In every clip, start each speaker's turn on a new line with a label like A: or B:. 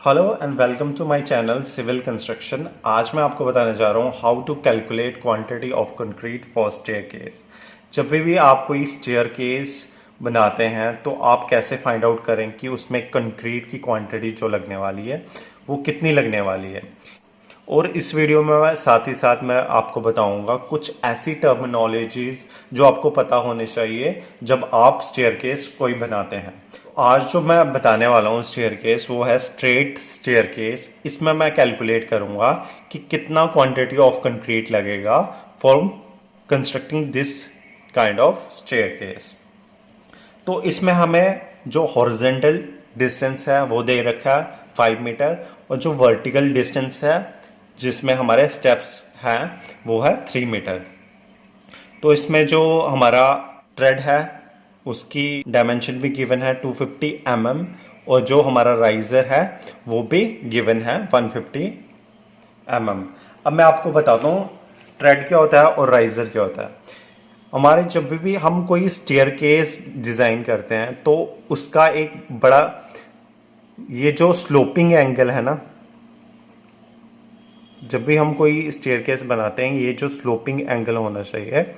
A: Hello and welcome to my channel civil construction. आज मैं आपको बताने जा रहा हूँ how to calculate quantity of concrete for staircase. जब भी आप कोई स्टेयरकेस बनाते हैं तो आप कैसे फाइंड आउट करें कि उसमें कंक्रीट की क्वांटिटी जो लगने वाली है वो कितनी लगने वाली है। और इस वीडियो में मैं साथ ही साथ मैं आपको बताऊंगा कुछ ऐसी टर्मिनोलॉजीज जो आपको पता होने चाहिए जब आप स्टेयरकेस कोई बनाते हैं। आज जो मैं बताने वाला हूँ स्टेयरकेस वो है स्ट्रेट स्टेयरकेस। इसमें मैं कैलकुलेट करूंगा कि कितना क्वांटिटी ऑफ कंक्रीट लगेगा for constructing this kind of staircase. तो इसमें हमें जो हॉरिजेंटल डिस्टेंस है वो दे रखा है 5 मीटर, और जो वर्टिकल डिस्टेंस है जिसमें हमारे स्टेप्स हैं वो है 3 मीटर। तो इसमें जो हमारा ट्रेड है उसकी डायमेंशन भी गिवन है 250 mm, और जो हमारा राइजर है वो भी गिवन है 150 mm। अब मैं आपको बताता हूँ ट्रेड क्या होता है और राइजर क्या होता है। हमारे जब भी हम कोई स्टेयरकेस डिज़ाइन करते हैं तो उसका एक बड़ा ये जो स्लोपिंग एंगल है ना, जब भी हम कोई स्टेयरकेस बनाते हैं ये जो स्लोपिंग एंगल होना चाहिए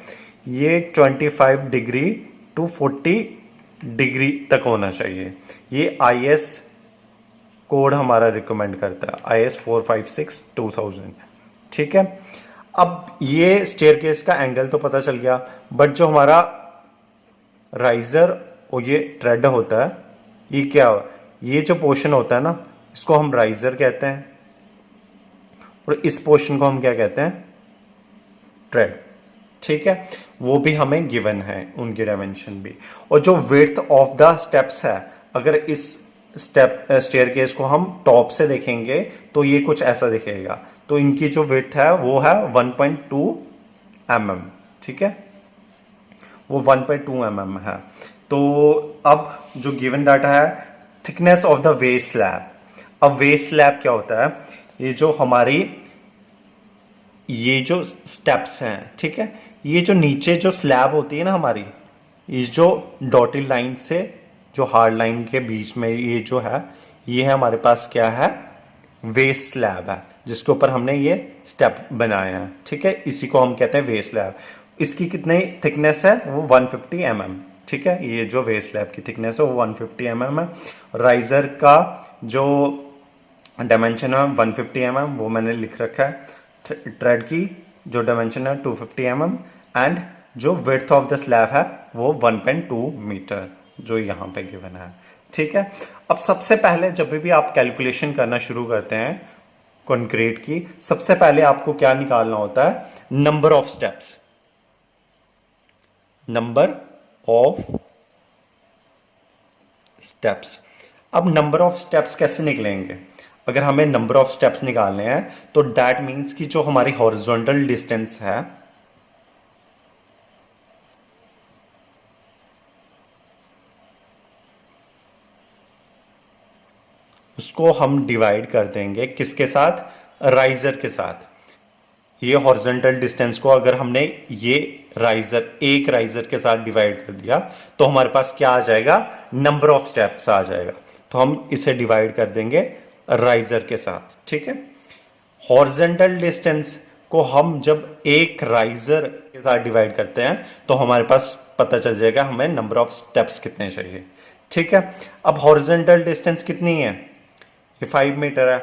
A: ये 25 डिग्री टू 40 डिग्री तक होना चाहिए। ये IS कोड हमारा रिकमेंड करता है, IS 456/2000। ठीक है, अब ये स्टेयरकेस का एंगल तो पता चल गया, बट जो हमारा राइजर और ये ट्रेड होता है ये क्या, ये जो पोर्शन होता है ना इसको हम राइजर कहते हैं, और इस पोर्शन को हम क्या कहते हैं, ट्रेड। ठीक है, वो भी हमें गिवन है उनकी डायमेंशन भी। और जो विड्थ ऑफ द स्टेप्स है, अगर इस स्टेयरकेस को हम टॉप से देखेंगे तो ये कुछ ऐसा दिखेगा। तो इनकी जो विड्थ है वो है 1.2 mm। ठीक है, वो 1.2 mm है। तो अब जो गिवन डाटा है thickness of the waste slab. अब वेस्ट स्लैब क्या होता है, ये जो हमारी ये जो स्टेप्स हैं, ठीक है, ये जो नीचे जो स्लैब होती है ना हमारी, ये जो डॉटेड लाइन से जो हार्ड लाइन के बीच में ये जो है ये है हमारे पास क्या है, वेस्ट स्लैब है जिसके ऊपर हमने ये स्टेप बनाए हैं। ठीक है, इसी को हम कहते हैं वेस्ट स्लैब। इसकी कितनी थिकनेस है वो 150 mm। ठीक है, ये जो वेस्ट स्लैब की थिकनेस है वो 150 mm है। राइजर का जो डायमेंशन है 150 mm वो मैंने लिख रखा है। ट्रेड की जो डायमेंशन है 250 mm, एंड जो विड्थ ऑफ द स्लैब है वो 1.2 मीटर जो यहाँ पे गिवन है। ठीक है, अब सबसे पहले जब भी आप कैलकुलेशन करना शुरू करते हैं कंक्रीट की, सबसे पहले आपको क्या निकालना होता है, number of steps. Number of steps. अब नंबर ऑफ स्टेप्स कैसे निकलेंगे, अगर हमें नंबर ऑफ स्टेप्स निकालने हैं तो दैट मीन्स कि जो हमारी हॉरिजॉन्टल डिस्टेंस है उसको हम डिवाइड कर देंगे किसके साथ, राइजर के साथ। ये हॉरिजॉन्टल डिस्टेंस को अगर हमने ये राइजर एक राइजर के साथ डिवाइड कर दिया तो हमारे पास क्या आ जाएगा, नंबर ऑफ स्टेप्स आ जाएगा। तो हम इसे डिवाइड कर देंगे राइजर के साथ। ठीक है, हॉरिजॉन्टल डिस्टेंस को हम जब एक राइजर के साथ डिवाइड करते हैं तो हमारे पास पता चल जाएगा हमें नंबर ऑफ स्टेप्स कितने चाहिए। ठीक है, अब हॉरिजॉन्टल डिस्टेंस कितनी है, ये 5 मीटर है।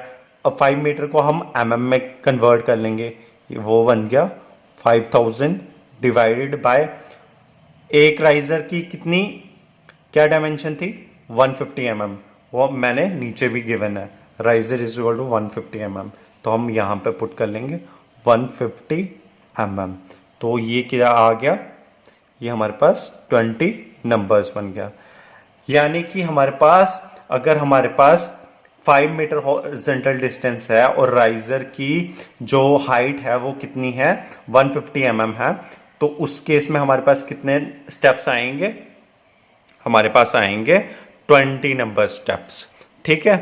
A: अब 5 मीटर को हम mm में कन्वर्ट कर लेंगे, वो बन गया 5000 डिवाइडेड बाय एक राइजर की कितनी क्या डायमेंशन थी 150 mm, वो मैंने नीचे भी गिवन है, riser is equal to 150 mm। तो हम यहाँ पे पुट कर लेंगे 150 mm। तो ये क्या आ गया, ये हमारे पास 20 नंबर्स बन गया। यानी कि हमारे पास अगर हमारे पास 5 मीटर हॉरिजॉन्टल डिस्टेंस है और राइजर की जो हाइट है वो कितनी है 150 mm है, तो उस केस में हमारे पास कितने स्टेप्स आएंगे, हमारे पास आएंगे 20 नंबर स्टेप्स। ठीक है,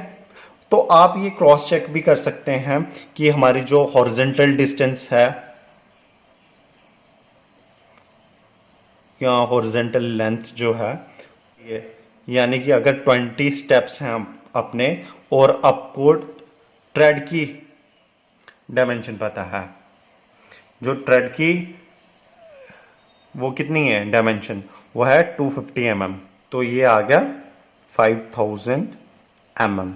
A: तो आप ये क्रॉस चेक भी कर सकते हैं कि हमारी जो हॉरिजॉन्टल डिस्टेंस है या हॉरिजॉन्टल लेंथ जो है ये, यानी कि अगर 20 स्टेप्स हैं अपने, और आपको ट्रेड की डायमेंशन पता है, जो ट्रेड की वो कितनी है डायमेंशन, वो है 250 mm, तो ये आ गया 5000 mm।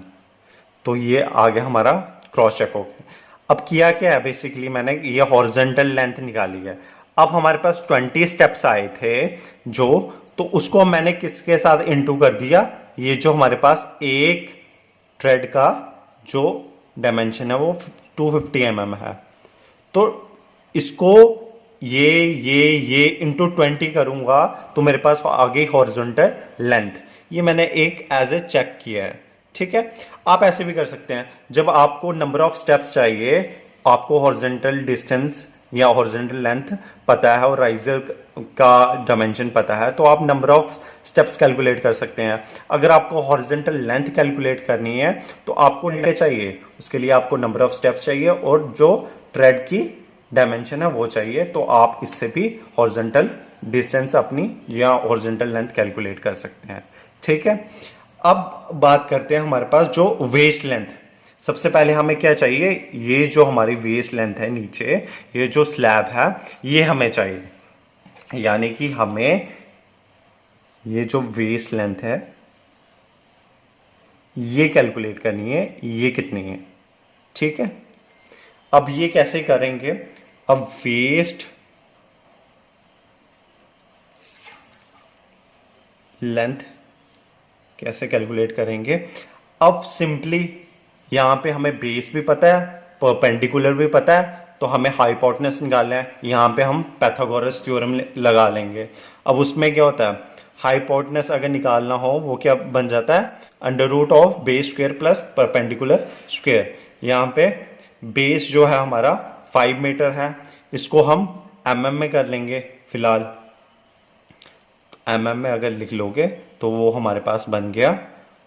A: तो ये आ गया हमारा क्रॉस चेक हो गया। अब किया क्या है, बेसिकली मैंने ये हॉरिजॉन्टल लेंथ निकाली है। अब हमारे पास 20 स्टेप्स आए थे जो, तो उसको मैंने किसके साथ इनटू कर दिया, ये जो हमारे पास एक थ्रेड का जो डायमेंशन है वो 250 mm है, तो इसको ये इंटू 20 करूंगा तो मेरे पास आ गई हॉरिजॉन्टल लेंथ। ये मैंने एक एज ए चेक किया है, ठीक है। आप ऐसे भी कर सकते हैं, जब आपको नंबर ऑफ स्टेप्स चाहिए, आपको हॉरिजॉन्टल डिस्टेंस या हॉरिजॉन्टल लेंथ पता है और राइजर का डायमेंशन पता है, तो आप नंबर ऑफ स्टेप्स कैलकुलेट कर सकते हैं। अगर आपको हॉरिजॉन्टल लेंथ कैलकुलेट करनी है तो आपको चाहिए, उसके लिए आपको नंबर ऑफ स्टेप्स चाहिए और जो थ्रेड की डायमेंशन है वो चाहिए, तो आप इससे भी हॉरिजॉन्टल डिस्टेंस अपनी या हॉरिजॉन्टल लेंथ कैलकुलेट कर सकते हैं, ठीक है। अब बात करते हैं हमारे पास जो वेस्ट लेंथ। सबसे पहले हमें क्या चाहिए, ये जो हमारी वेस्ट लेंथ है नीचे, ये जो स्लैब है ये हमें चाहिए, यानी कि हमें ये जो वेस्ट लेंथ है ये कैलकुलेट करनी है, ये कितनी है, ठीक है। अब ये कैसे करेंगे, अब वेस्ट लेंथ कैसे कैलकुलेट करेंगे। अब सिंपली यहां पे हमें बेस भी पता है, परपेंडिकुलर भी पता है, तो हमें हाइपोटेनस निकालना है। यहां पे हम पाइथागोरस थ्योरम लगा लेंगे। अब उसमें क्या होता है, हाइपोटेनस अगर निकालना हो वो क्या बन जाता है, under root of base square plus perpendicular square. यहाँ पे बेस जो है हमारा 5 मीटर है, इसको हम mm में कर लेंगे फिलहाल। mm में अगर लिख लोगे तो वो हमारे पास बन गया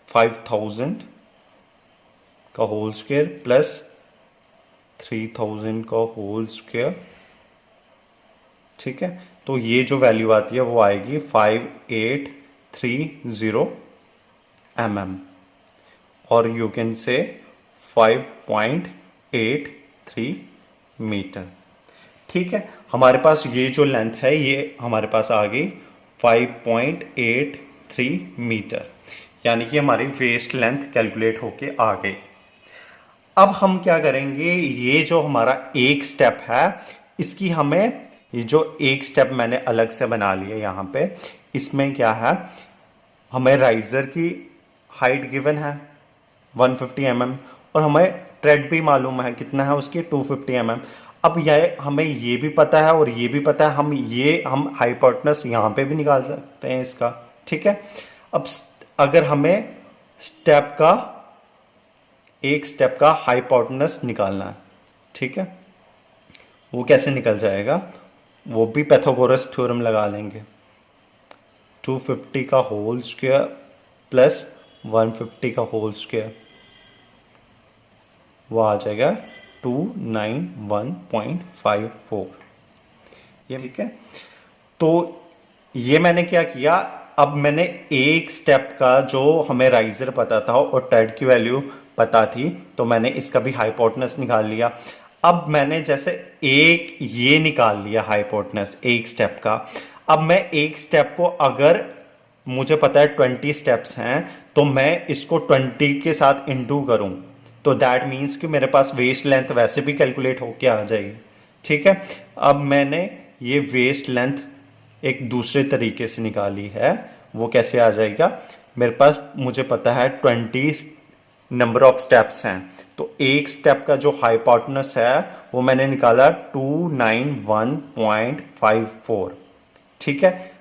A: 5000 का होल स्क्वायर प्लस 3000 का होल स्क्वायर, ठीक है। तो ये जो वैल्यू आती है वो आएगी 5830 mm, और यू कैन से 5.83 मीटर, ठीक है। हमारे पास ये जो लेंथ है ये हमारे पास आ गई 5.83 मीटर, यानी कि हमारी वेस्ट लेंथ कैलकुलेट होके आ गई। अब हम क्या करेंगे, ये जो हमारा एक स्टेप है इसकी हमें, ये जो एक स्टेप मैंने अलग से बना लिया यहां पे, इसमें क्या है, हमें राइजर की हाइट गिवन है 150 mm और हमें ट्रेड भी मालूम है कितना है उसकी 250 mm। अब ये हमें ये भी पता है और ये भी पता है, हम हाइपोटेनस यहां पे भी निकाल सकते हैं इसका, ठीक है। अब अगर हमें एक स्टेप का हाइपोटेनस निकालना है, ठीक है, वो कैसे निकल जाएगा, वो भी पाइथागोरस थ्योरम लगा लेंगे। 250 का होल स्क्वायर प्लस 150 का होल स्क्वायर, वो आ जाएगा 291.54, ये ठीक है। तो ये मैंने क्या किया, अब मैंने एक स्टेप का जो हमें राइजर पता था और ट्रेड की वैल्यू पता थी, तो मैंने इसका भी हाइपोटेनस निकाल लिया। अब मैंने जैसे एक ये निकाल लिया हाइपोटेनस एक स्टेप का, अब मैं एक स्टेप को, अगर मुझे पता है 20 स्टेप्स हैं, तो मैं इसको 20 के साथ इंटू करूं, तो दैट मीन्स कि मेरे पास वेस्ट लेंथ वैसे भी कैलकुलेट होके आ जाएगी, ठीक है। अब मैंने ये वेस्ट लेंथ एक दूसरे तरीके से निकाली है, वो कैसे आ जाएगा, मेरे पास मुझे पता है 20 नंबर ऑफ स्टेप्स हैं, तो एक स्टेप का जो हाइपोटेनस है वो मैंने निकाला 291.54, ठीक है।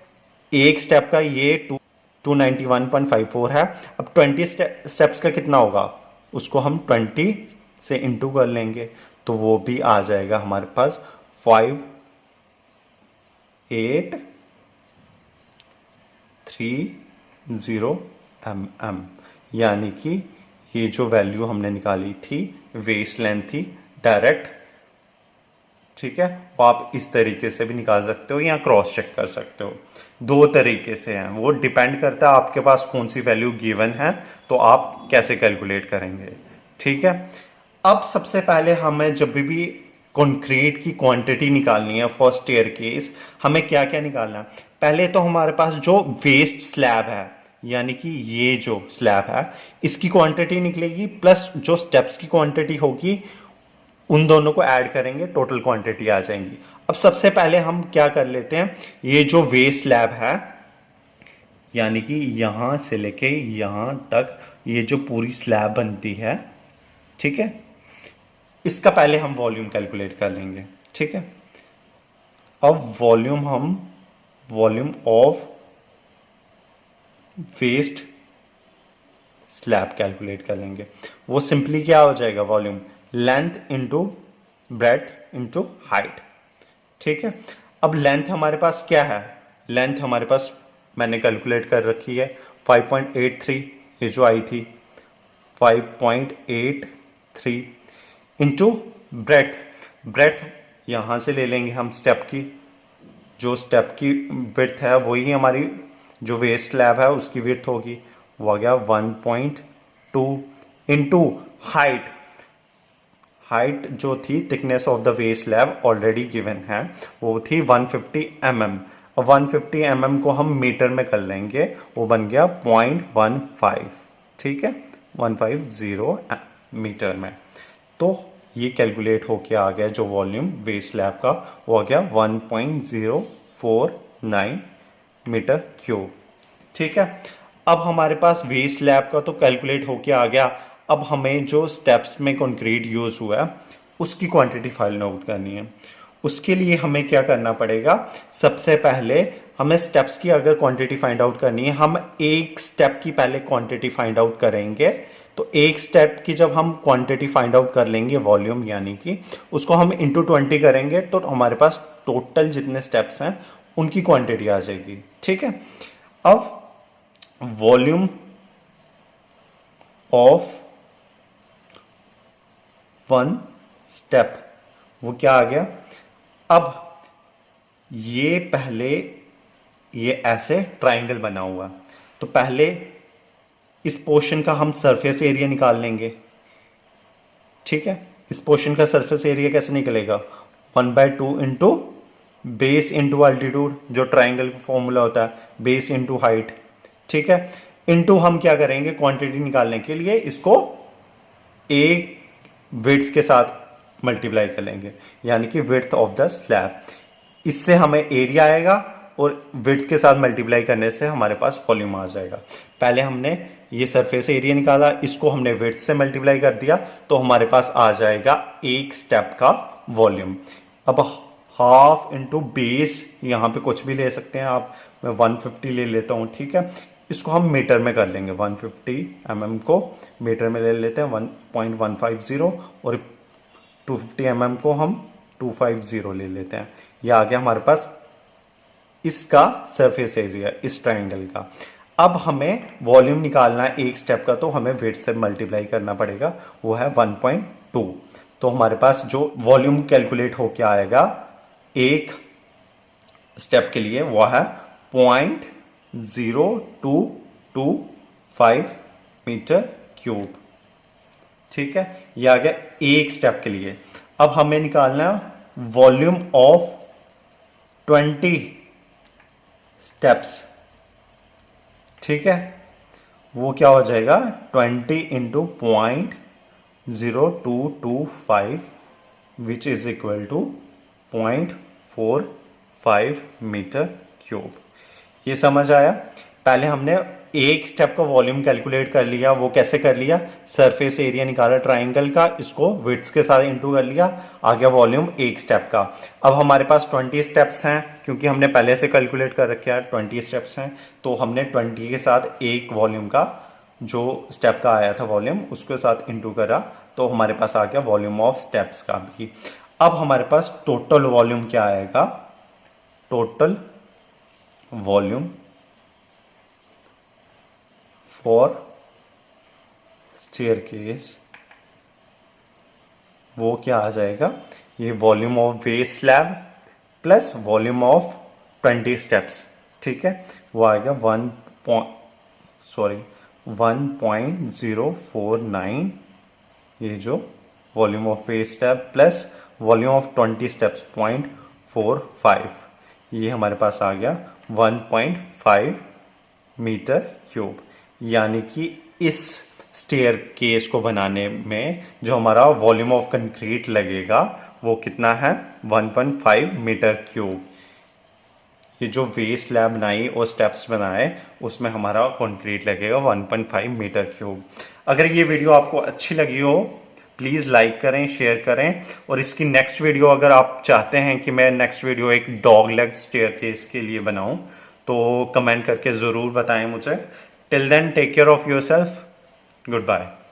A: एक स्टेप का ये 291.54 है। अब 20 स्टेप्स का कितना होगा, उसको हम 20 से इंटू कर लेंगे, तो वो भी आ जाएगा हमारे पास 5830 mm, यानी कि ये जो वैल्यू हमने निकाली थी वेस्ट लेंथ थी डायरेक्ट ठीक है, वो आप इस तरीके से भी निकाल सकते हो या क्रॉस चेक कर सकते हो। दो तरीके से हैं, वो डिपेंड करता है आपके पास कौन सी वैल्यू गिवन है, तो आप कैसे कैलकुलेट करेंगे। ठीक है, अब सबसे पहले हमें जब भी कंक्रीट की क्वांटिटी निकालनी है फॉर स्टेयरकेस, हमें क्या क्या निकालना है। पहले तो हमारे पास जो वेस्ट स्लैब है, यानी कि ये जो स्लैब है, इसकी क्वांटिटी निकलेगी, प्लस जो स्टेप्स की क्वांटिटी होगी, उन दोनों को ऐड करेंगे, टोटल क्वांटिटी आ जाएंगी। अब सबसे पहले हम क्या कर लेते हैं, ये जो वेस्ट स्लैब है, यानी कि यहां से लेके यहां तक ये जो पूरी स्लैब बनती है, ठीक है, इसका पहले हम वॉल्यूम कैलकुलेट कर लेंगे। ठीक है, अब volume of waste slab calculate कर लेंगे। वो सिंपली क्या हो जाएगा, volume length into breadth into height. ठीक है, अब लेंथ हमारे पास क्या है, लेंथ हमारे पास मैंने कैलकुलेट कर रखी है 5.83, ये जो आई थी 5.83 इंटू ब्रेड्थ। ब्रेड्थ यहां से ले लेंगे हम स्टेप की, जो स्टेप की विड्थ है वही हमारी जो वेस्ट स्लैब है उसकी विड्थ होगी, वो आ गया 1.2 इंटू हाइट। हाइट जो थी thickness of the waste slab already given है, वो थी 150 mm। और 150 mm को हम मीटर में कर लेंगे, वो बन गया 0.15। ठीक है, 150 मीटर में। तो ये कैलकुलेट होके आ गया जो वॉल्यूम वेस्ट स्लैब का, वो आ गया 1.049 मीटर क्यूब। ठीक है, अब हमारे पास वेस्ट स्लैब का तो कैलकुलेट होके आ गया। अब हमें जो स्टेप्स में कंक्रीट यूज हुआ है उसकी क्वांटिटी फाइंड आउट करनी है। उसके लिए हमें क्या करना पड़ेगा, सबसे पहले हमें स्टेप्स की अगर क्वांटिटी फाइंड आउट करनी है, हम एक स्टेप की पहले क्वांटिटी फाइंड आउट करेंगे। तो एक स्टेप की जब हम क्वांटिटी फाइंड आउट कर लेंगे, वॉल्यूम यानी कि उसको हम इंटू 20 करेंगे, तो हमारे पास टोटल जितने स्टेप्स हैं उनकी क्वांटिटी आ जाएगी। ठीक है, अब वॉल्यूम ऑफ वन स्टेप वो क्या आ गया। अब ये पहले ये ऐसे ट्राइंगल बना हुआ, तो पहले इस पोर्शन का हम सरफेस एरिया निकाल लेंगे। ठीक है, इस पोर्शन का सरफेस एरिया कैसे निकलेगा, 1/2 इंटू बेस इंटू अल्टीट्यूड, जो ट्राइंगल का फॉर्मूला होता है, बेस इंटू हाइट। ठीक है, इंटू हम क्या करेंगे, क्वांटिटी निकालने के लिए इसको एक विड्थ के साथ मल्टीप्लाई कर लेंगे, यानी कि विड्थ ऑफ द स्लैब। इससे हमें एरिया आएगा और विड्थ के साथ मल्टीप्लाई करने से हमारे पास वॉल्यूम आ जाएगा। पहले हमने ये सरफेस एरिया निकाला, इसको हमने विड्थ से मल्टीप्लाई कर दिया, तो हमारे पास आ जाएगा एक स्टेप का वॉल्यूम। अब हाफ इंटू बेस, यहां पे कुछ भी ले सकते हैं आप, मैं 150 ले लेता हूं। ठीक है, इसको हम मीटर में कर लेंगे, 150 mm को मीटर में ले लेते हैं 1.150, और 250 mm को हम 250 ले लेते हैं। ये आ गया हमारे पास इसका सरफेस एरिया इस ट्राइंगल का। अब हमें वॉल्यूम निकालना है एक स्टेप का, तो हमें वेट से मल्टीप्लाई करना पड़ेगा, वो है 1.2। तो हमारे पास जो वॉल्यूम कैलकुलेट होके आएगा एक स्टेप के लिए, वो है 0.0225 मीटर क्यूब। ठीक है, ये आ गया एक स्टेप के लिए। अब हमें निकालना वॉल्यूम ऑफ 20 स्टेप्स। ठीक है, वो क्या हो जाएगा, 20 into 0.0225 which is equal to 0.45 metre cube. ये समझ आया। पहले हमने एक स्टेप का वॉल्यूम कैलकुलेट कर लिया, वो कैसे कर लिया, सरफेस एरिया निकाला ट्राइंगल का, इसको विड्थ के साथ इंटू कर लिया, आ गया वॉल्यूम एक स्टेप का। अब हमारे पास 20 स्टेप्स हैं, क्योंकि हमने पहले से कैलकुलेट कर रखा है 20 स्टेप्स हैं, तो हमने 20 के साथ एक वॉल्यूम का जो स्टेप का आया था वॉल्यूम, उसके साथ इंटू करा, तो हमारे पास आ गया वॉल्यूम ऑफ स्टेप्स का भी। अब हमारे पास टोटल वॉल्यूम क्या आएगा, टोटल वॉल्यूम फॉर स्टेयरकेस वो क्या आ जाएगा, ये volume of base slab plus volume of 20 steps, ठीक है, वो आएगा 1.049, ये जो volume of base slab plus volume of 20 steps 0.45, ये हमारे पास आ गया 1.5 मीटर क्यूब। यानी कि इस स्टेयर केस को बनाने में जो हमारा वॉल्यूम ऑफ कंक्रीट लगेगा वो कितना है, 1.5 मीटर क्यूब। ये जो बेस स्लैब बनाई और स्टेप्स बनाए उसमें हमारा कंक्रीट लगेगा 1.5 मीटर क्यूब। अगर ये वीडियो आपको अच्छी लगी हो प्लीज़ लाइक करें, शेयर करें, और इसकी नेक्स्ट वीडियो अगर आप चाहते हैं कि मैं नेक्स्ट वीडियो एक डॉग लेग स्टेयरकेस के लिए बनाऊं तो कमेंट करके ज़रूर बताएं मुझे। Till then take care of yourself, good bye.